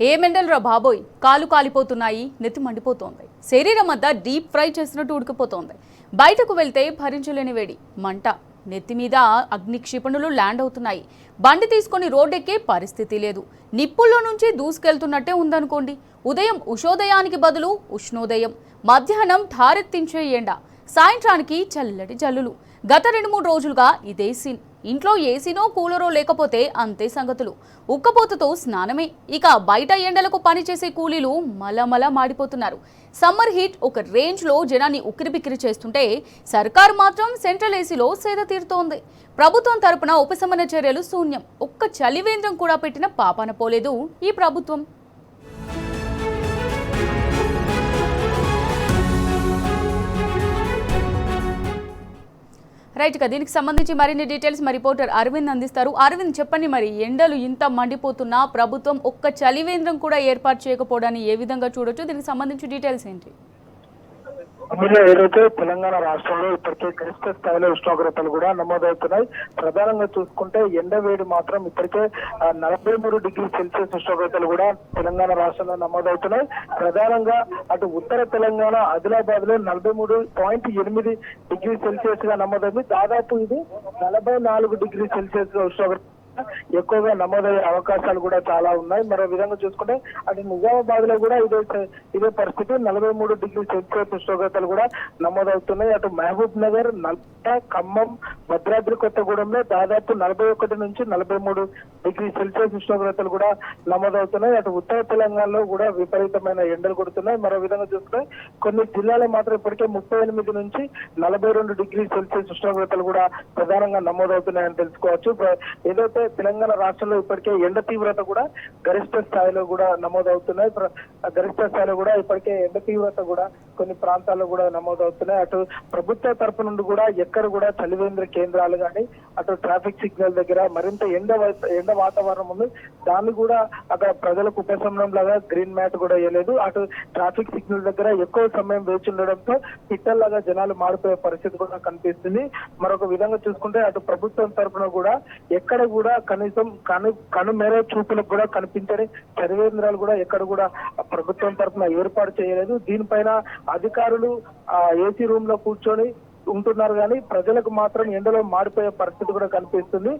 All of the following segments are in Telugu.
ఏమెండలరా బాబోయ్, కాలు కాలిపోతున్నాయి, నెత్తి మండిపోతోంది, శరీరం అంతా డీప్ ఫ్రై చేసినట్టు ఉడికిపోతోంది. బయటకు వెళ్తే భరించలేని వేడి, మంట, నెత్తి మీద అగ్ని క్షిపణులు ల్యాండ్ అవుతున్నాయి. బండి తీసుకొని రోడ్డెక్కే పరిస్థితి లేదు. నిప్పుల్లో నుంచి దూసుకెళ్తున్నట్టే ఉందనుకోండి. ఉదయం ఉషోదయానికి బదులు ఉష్ణోదయం, మధ్యాహ్నం ఠారెత్తించే ఎండ, సాయంత్రానికి చల్లటి జల్లులు. గత 2-3 రోజులుగా ఇదే సీన్. ఇంట్లో ఏసీనో కూలరో లేకపోతే అంతే సంగతులు. ఉక్కపోతతో స్నానమే. ఇక బయట ఎండలకు పనిచేసే కూలీలు మలమల మాడిపోతున్నారు. సమ్మర్ హీట్ ఒక రేంజ్లో జనాన్ని ఉక్కిరిబిక్కిరి చేస్తుంటే సర్కారు మాత్రం సెంట్రల్ ఏసీలో సేద తీరుతోంది. ప్రభుత్వం తరపున ఉపశమన చర్యలు శూన్యం. ఒక్క చలివేంద్రం కూడా పెట్టిన పాపాన పోలేదు ఈ ప్రభుత్వం. రైట్ గా దీనికి సంబంధించి మరిన్ని డీటెయిల్స్ మా రిపోర్టర్ అరవింద్ అందిస్తారు. అరవింద్, చెప్పండి, మరి ఎండలు ఇంత మండిపోతున్నా ప్రభుత్వం ఒక్క చలివేంద్రం కూడా ఏర్పాటు చేయకపోవడాన్ని ఏ విధంగా చూడొచ్చు? దీనికి సంబంధించి డీటెయిల్స్ ఏంటి? ఏదైతే తెలంగాణ రాష్ట్రంలో ఇప్పటికే గరిష్ట స్థాయిలో ఉష్ణోగ్రతలు కూడా నమోదవుతున్నాయి. ప్రధానంగా చూసుకుంటే ఎండ వేడి మాత్రం ఇప్పటికే 43 డిగ్రీ సెల్సియస్ ఉష్ణోగ్రతలు కూడా తెలంగాణ రాష్ట్రంలో నమోదవుతున్నాయి. ప్రధానంగా అటు ఉత్తర తెలంగాణ ఆదిలాబాద్ లో 43.8 డిగ్రీ సెల్సియస్ గా నమోదైంది. దాదాపు ఇది 44 డిగ్రీ సెల్సియస్ గా ఉష్ణోగ్రత ఎక్కువగా నమోదయ్యే అవకాశాలు కూడా చాలా ఉన్నాయి. మరో విధంగా చూసుకుంటే అటు నిజామాబాద్ లో కూడా ఇదే పరిస్థితి 43 డిగ్రీ సెల్సియస్ ఉష్ణోగ్రతలు కూడా నమోదవుతున్నాయి. అటు మహబూబ్ నగర్, నల్గొండ, ఖమ్మం, భద్రాద్రి కొత్తగూడెంలో దాదాపు 41 నుంచి 43 డిగ్రీ సెల్సియస్ ఉష్ణోగ్రతలు కూడా నమోదవుతున్నాయి. అటు ఉత్తర తెలంగాణలో కూడా విపరీతమైన ఎండలు కొడుతున్నాయి. మరో విధంగా చూసుకుంటే కొన్ని జిల్లాలో మాత్రం ఇప్పటికే 38 నుంచి 42 డిగ్రీ సెల్సియస్ ఉష్ణోగ్రతలు కూడా ప్రధానంగా నమోదవుతున్నాయని తెలుసుకోవచ్చు. ఏదైతే తెలంగాణ రాష్ట్రంలో ఇప్పటికే ఎండ తీవ్రత కూడా గరిష్ట స్థాయిలో కూడా నమోదవుతున్నాయి. గరిష్ట స్థాయిలో కూడా ఇప్పటికే ఎండ తీవ్రత కూడా కొన్ని ప్రాంతాల్లో కూడా నమోదవుతున్నాయి. అటు ప్రభుత్వ తరపు నుండి కూడా ఎక్కడ కూడా చలివేంద్ర కేంద్రాలు కానీ అటు ట్రాఫిక్ సిగ్నల్ దగ్గర మరింత ఎండ వాతావరణం ఉంది. దాన్ని కూడా అక్కడ ప్రజలకు ఉపశమనం లాగా గ్రీన్ మ్యాట్ కూడా వేయలేదు. అటు ట్రాఫిక్ సిగ్నల్ దగ్గర ఎక్కువ సమయం వేచి ఉండడంతో పిట్టల్లాగా జనాలు మారిపోయే పరిస్థితి కూడా కనిపిస్తుంది. మరొక విధంగా చూసుకుంటే అటు ప్రభుత్వం తరఫున కూడా ఎక్కడ కూడా కనీసం కనుమేరే చూపులకు కూడా కనిపించని చలివేంద్రాలు కూడా ఎక్కడ కూడా ప్రభుత్వం తరఫున ఏర్పాటు చేయలేదు. దీనిపైన అధికారులు ఏసీ రూమ్ లో కూర్చొని ఉంటున్నారు కానీ ప్రజలకు మాత్రం ఎండలో మాడిపోయే పరిస్థితి కూడా కనిపిస్తుంది.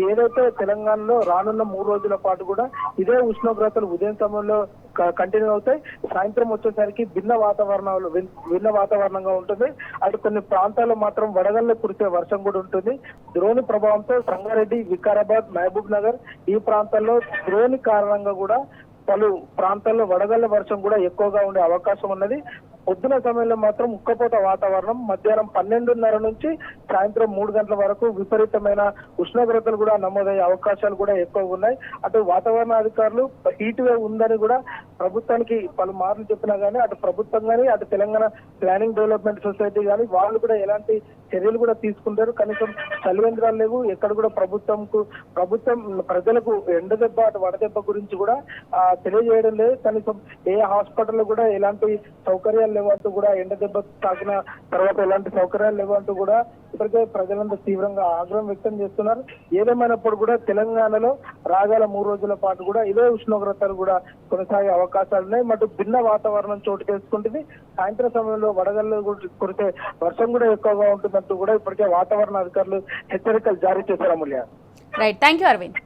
ఏదైతే తెలంగాణలో రానున్న 3 రోజుల పాటు కూడా ఇదే ఉష్ణోగ్రతలు ఉదయం సమయంలో కంటిన్యూ అవుతాయి. సాయంత్రం వచ్చేసరికి భిన్న వాతావరణంగా ఉంటుంది. అటు కొన్ని ప్రాంతాల్లో మాత్రం వడగళ్ల కురిసే వర్షం కూడా ఉంటుంది. ద్రోణి ప్రభావంతో సంగారెడ్డి, వికారాబాద్, మహబూబ్ నగర్ ఈ ప్రాంతాల్లో ద్రోణి కారణంగా కూడా పలు ప్రాంతాల్లో వడగళ్ల వర్షం కూడా ఎక్కువగా ఉండే అవకాశం ఉన్నది. పొద్దున సమయంలో మాత్రం ఉక్కపోత వాతావరణం, మధ్యాహ్నం 12:30 నుంచి సాయంత్రం 3 గంటల వరకు విపరీతమైన ఉష్ణోగ్రతలు కూడా నమోదయ్యే అవకాశాలు కూడా ఎక్కువగా ఉన్నాయి. అటు వాతావరణ అధికారులు హీట్ వేవ్ ఉందని కూడా ప్రభుత్వానికి పలుమార్లు చెప్పినా గానీ అటు ప్రభుత్వం కానీ అటు తెలంగాణ ప్లానింగ్ డెవలప్మెంట్ సొసైటీ కానీ వాళ్ళు కూడా ఎలాంటి చర్యలు కూడా తీసుకుంటారు. కనీసం చలివేంద్రాలు లేవు. ఎక్కడ కూడా ప్రభుత్వం ప్రజలకు ఎండ దెబ్బ అటు వడదెబ్బ గురించి కూడా తెలియజేయడం లేదు. కనీసం ఏ హాస్పిటల్లో కూడా ఎలాంటి సౌకర్యాలు లేవంటూ కూడా ఎండ దెబ్బ తాకిన తర్వాత ఎలాంటి సౌకర్యాలు లేవంటూ కూడా ఇప్పటికే ప్రజలందరూ తీవ్రంగా ఆగ్రహం వ్యక్తం చేస్తున్నారు. ఏదేమైనప్పుడు కూడా తెలంగాణలో రాగల 3 రోజుల పాటు కూడా ఇదే ఉష్ణోగ్రతలు కూడా కొనసాగే అవకాశాలు ఉన్నాయి. మటు భిన్న వాతావరణం చోటు చేసుకుంటుంది. సాయంత్రం సమయంలో వడగళ్ళు కురిసే వర్షం కూడా ఎక్కువగా ఉంటుందంటూ కూడా ఇప్పటికే వాతావరణ అధికారులు హెచ్చరికలు జారీ చేశారు. Amulya. Right, thank you Arvind.